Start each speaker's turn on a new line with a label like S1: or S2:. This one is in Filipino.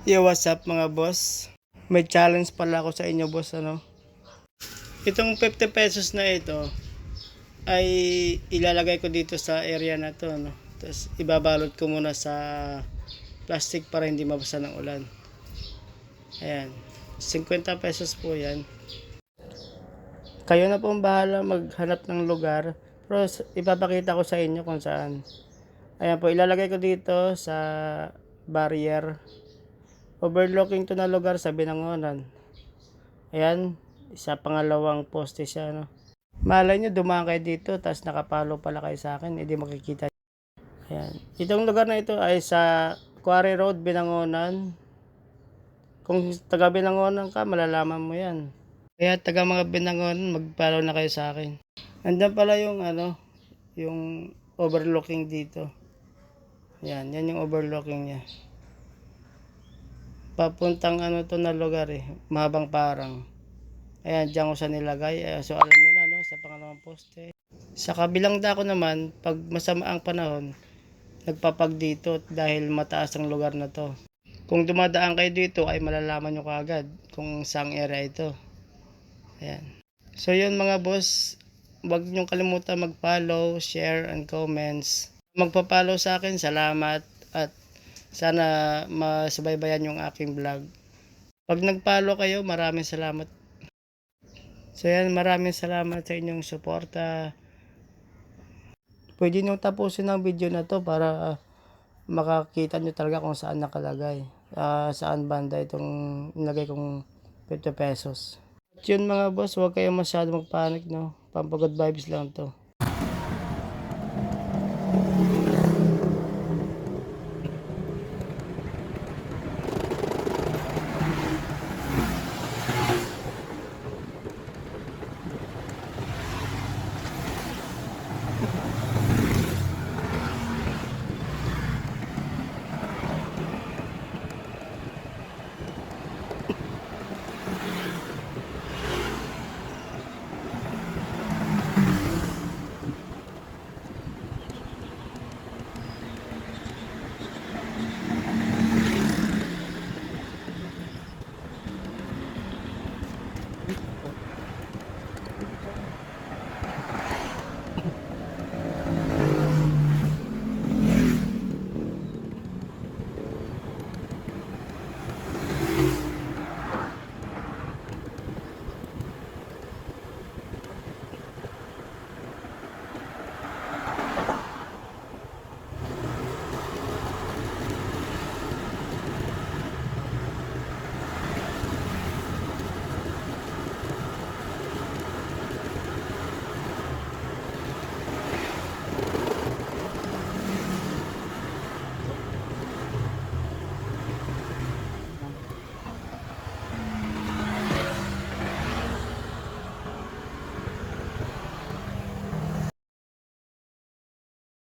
S1: Yo, what's up mga boss? May challenge pala ako sa inyo boss, ano? Itong 50 pesos na ito ay ilalagay ko dito sa area na to, no? Tapos ibabalot ko muna sa plastic para hindi mabasa ng ulan. Ayan. 50 pesos po yan. Kayo na pong bahala maghanap ng lugar. Pero ipapakita ko sa inyo kung saan. Ayan po, ilalagay ko dito sa barrier. Overlooking to na lugar sa Binangonan. Ayan, isa pangalawang poste siya, no. Malay nyo, dumaan kayo dito, tapos nakapalo pala kayo sa akin, hindi makikita. Ayan. Itong lugar na ito ay sa Quarry Road, Binangonan. Kung taga Binangonan ka, malalaman mo yan. Kaya taga mga Binangonan, mag-follow na kayo sa akin. Andiyan pala yung yung overlooking dito. Yan yung overlooking niya. Papuntang to na lugar mahabang parang. Ayan, diyan ko sa nilagay. So alam nyo na, no, sa pangalawang poste. Sa kabilang dako naman, pag masama ang panahon, nagpapag dito dahil mataas ang lugar na to. Kung dumadaan kayo dito ay malalaman nyo kaagad kung saang area ito. Ayan. So yun mga boss, huwag nyo kalimutan mag-follow, share, and comments. Magpa-follow sa akin, salamat, at sana masubaybayan yung aking vlog. Pag nag-follow kayo, maraming salamat. So yan, maraming salamat sa inyong suporta. Pwede nyo tapusin ang video na to para makakita nyo talaga kung saan nakalagay. Saan banda itong nilagay kong 50 pesos. At yun mga boss, huwag kayong masyado magpanik, no. Pampagod vibes lang to.